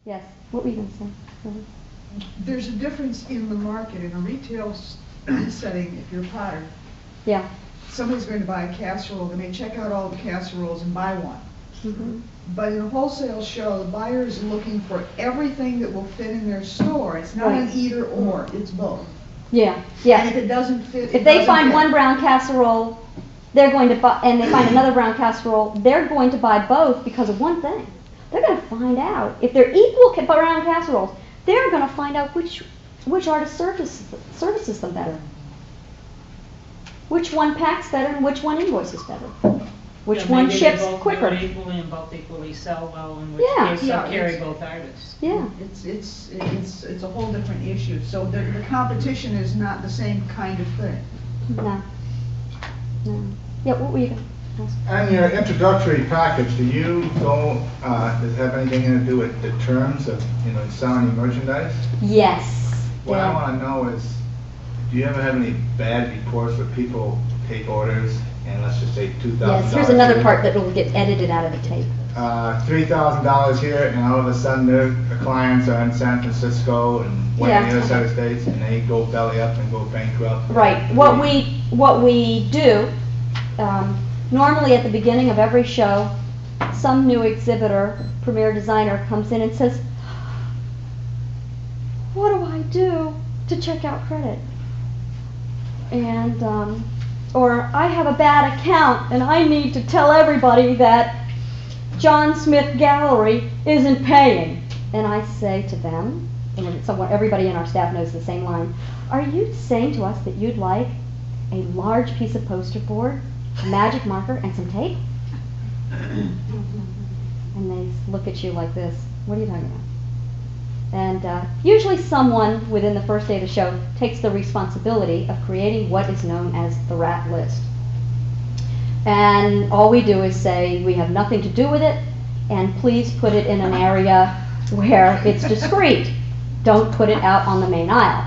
Yes, what were you going to say? There's a difference in the market. In a retail setting, if you're a potter, Yeah. somebody's going to buy a casserole, they may check out all the casseroles and buy one. Mm-hmm. But in a wholesale show, the buyer is looking for everything that will fit in their store. It's not an either or, it's both. Yeah, And if yeah. it doesn't fit, If they find one brown casserole, they're going to buy, and they find another brown casserole, they're going to buy both because of one thing. They're going to find out, if they're equal brown casseroles, they're going to find out which artist services them better. Which one packs better and which one invoices better. Which one ships quicker. Maybe equally and both equally sell well, in which case they'll carry both artists. Yeah. It's a whole different issue. So the competition is not the same kind of thing. No. No. Yeah, what were you going to ask? On your introductory package, does it have anything to do with the terms of, selling your merchandise? Yes. What I want to know is, do you ever have any bad reports where people take orders and let's just say $2,000? Yes, here's another part that will get edited out of the tape. $3,000 here, and all of a sudden their clients are in San Francisco and one on the other side of the states, and they go belly up and go bankrupt. Right. What we do, normally at the beginning of every show, some new exhibitor, premier designer comes in and says, "What do I do to check out credit?" And or I have a bad account and I need to tell everybody that John Smith Gallery isn't paying. And I say to them, and everybody in our staff knows the same line, "Are you saying to us that you'd like a large piece of poster board, a magic marker, and some tape?" And they look at you like this. "What are you talking about?" And usually someone within the first day of the show takes the responsibility of creating what is known as the rat list. And all we do is say, we have nothing to do with it, and please put it in an area where it's discreet. Don't put it out on the main aisle.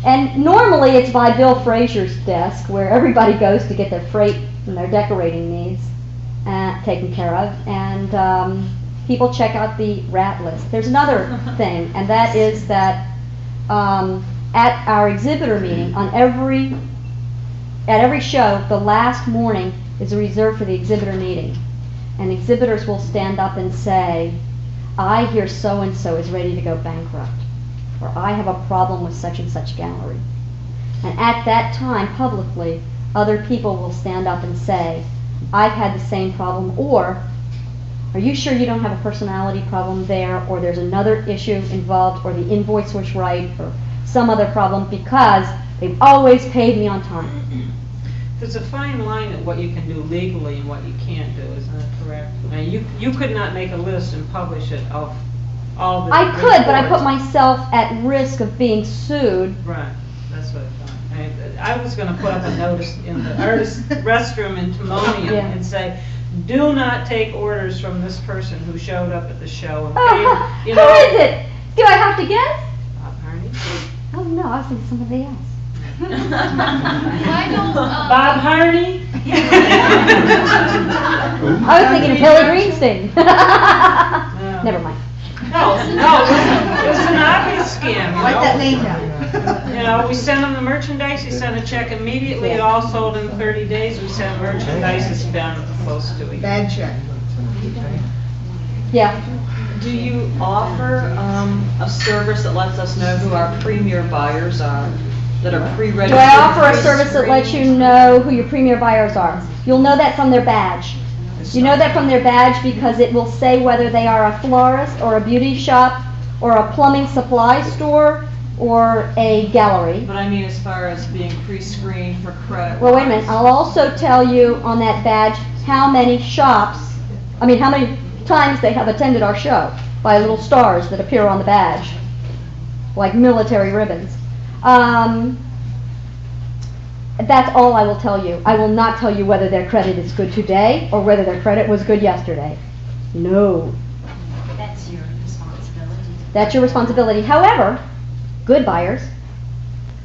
And normally it's by Bill Frazier's desk, where everybody goes to get their freight and their decorating needs taken care of. And people check out the rat list. There's another thing, and that is that at our exhibitor meeting, at every show, the last morning is reserved for the exhibitor meeting. And exhibitors will stand up and say, "I hear so-and-so is ready to go bankrupt," or "I have a problem with such and such gallery." And at that time, publicly, other people will stand up and say, "I've had the same problem," or "Are you sure you don't have a personality problem there, or there's another issue involved, or the invoice was right, or some other problem, because they've always paid me on time." There's a fine line at what you can do legally and what you can't do, isn't that correct? Now, you could not make a list and publish it of all the I could, but I put reports. myself at risk of being sued. Right, that's what I thought. I was going to put up a notice in the artist restroom in Timonium Yeah. and say, "Do not take orders from this person who showed up at the show and paid, Who is it? Do I have to guess? Harney? Oh no, I was thinking somebody else. Why don't, Bob Harney? I was thinking of Billy Greenstein. Never mind. No, it was an obvious scam. Write that name down. We sent them the merchandise, he sent a check immediately, it all sold in 30 days, we sent merchandise, it's been close to a year. Bad check. Yeah. Do you offer a service that lets us know who our premier buyers are, that are pre-registered? Do I offer a service that lets you know who your premier buyers are? You'll know that from their badge. You know that from their badge because it will say whether they are a florist or a beauty shop or a plumbing supply store or a gallery. But I mean as far as being pre-screened for credit. Well, wait a minute. I'll also tell you on that badge how many how many times they have attended our show by little stars that appear on the badge, like military ribbons. That's all I will tell you. I will not tell you whether their credit is good today or whether their credit was good yesterday. No. that's your responsibility. That's your responsibility. However, good buyers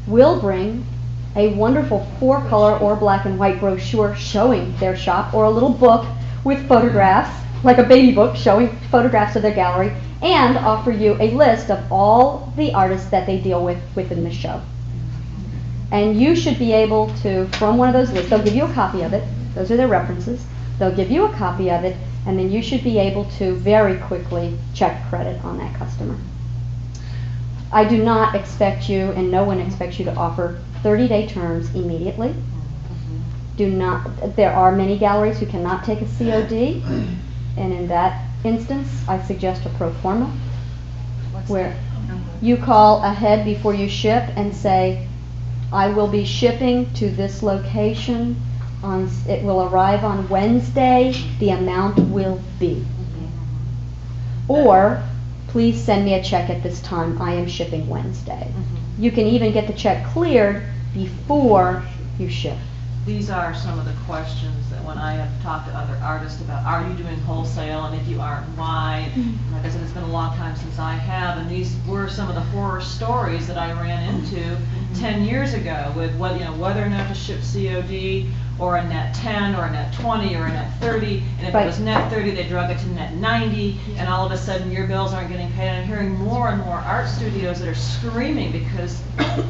will bring a wonderful 4-color or black and white brochure showing their shop, or a little book with photographs like a baby book showing photographs of their gallery, and offer you a list of all the artists that they deal with within the show. And you should be able to, from one of those lists, they'll give you a copy of it, those are their references, they'll give you a copy of it, and then you should be able to very quickly check credit on that customer. I do not expect you, and no one expects you to offer 30-day terms immediately. Do not, there are many galleries who cannot take a COD, and in that instance, I suggest a pro forma, where you call ahead before you ship and say, I will be shipping to this location, it will arrive on Wednesday, the amount will be. Or, please send me a check at this time, I am shipping Wednesday. You can even get the check cleared before you ship. These are some of the questions that when I have talked to other artists about, are you doing wholesale, and if you aren't, why? Like I said, it's been a long time since I have, and these were some of the horror stories that I ran into 10 years ago with whether or not to ship COD, or a net 10, or a net 20, or a net 30, and if it was net 30, they drug it to net 90, and all of a sudden your bills aren't getting paid. I'm hearing more and more art studios that are screaming because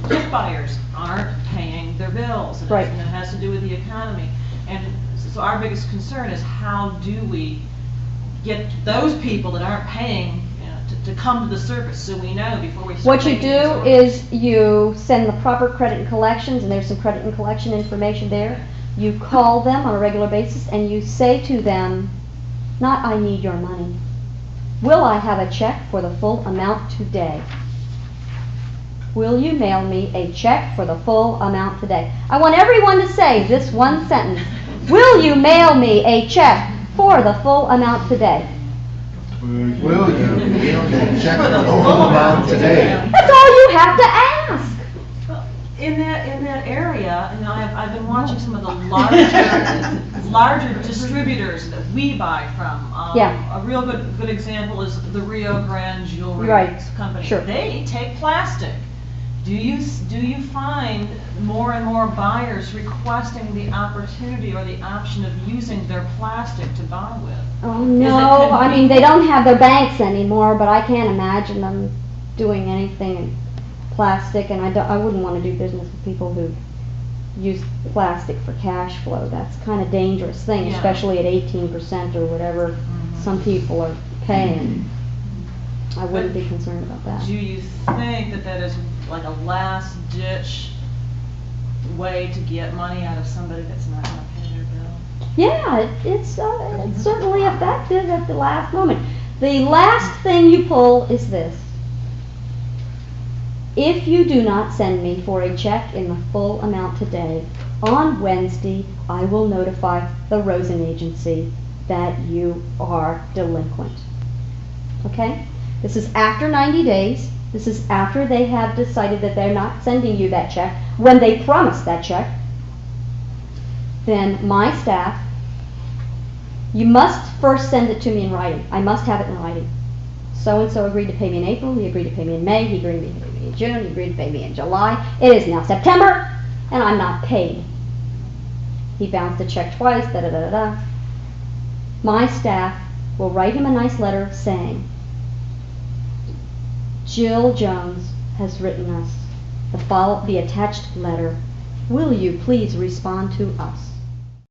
gift buyers aren't paying their bills, and it has to do with the economy. And so our biggest concern is, how do we get those people that aren't paying to come to the surface, so we know before we start. What you do is you send the proper credit and collections, and there's some credit and collection information there. You call them on a regular basis and you say to them, not I need your money. Will I have a check for the full amount today? Will you mail me a check for the full amount today? I want everyone to say this one sentence. Will you mail me a check for the full amount today? Will you mail me a check for the full amount today? That's all you have to ask. In that area, I've been watching some of the larger distributors that we buy from. A real good example is the Rio Grande Jewelry Company. Sure. They take plastic. Do you find more and more buyers requesting the opportunity or the option of using their plastic to buy with? Oh no, I mean they don't have their banks anymore, but I can't imagine them doing anything in plastic, and I wouldn't want to do business with people who use plastic for cash flow. That's kind of dangerous thing, especially at 18% or whatever some people are paying. I wouldn't be concerned about that. Do you think that is like a last ditch way to get money out of somebody that's not going to pay their bill? Yeah, it's certainly effective at the last moment. The last thing you pull is this. If you do not send me for a check in the full amount today, on Wednesday I will notify the Rosen agency that you are delinquent. Okay? This is after 90 days. This is after they have decided that they're not sending you that check, when they promised that check. Then my staff, you must first send it to me in writing. I must have it in writing. So-and-so agreed to pay me in April, he agreed to pay me in May, he agreed to pay me in June, he agreed to pay me in July. It is now September, and I'm not paid. He bounced a check twice, da-da-da-da-da. My staff will write him a nice letter saying, Jill Jones has written us the attached letter. Will you please respond to us?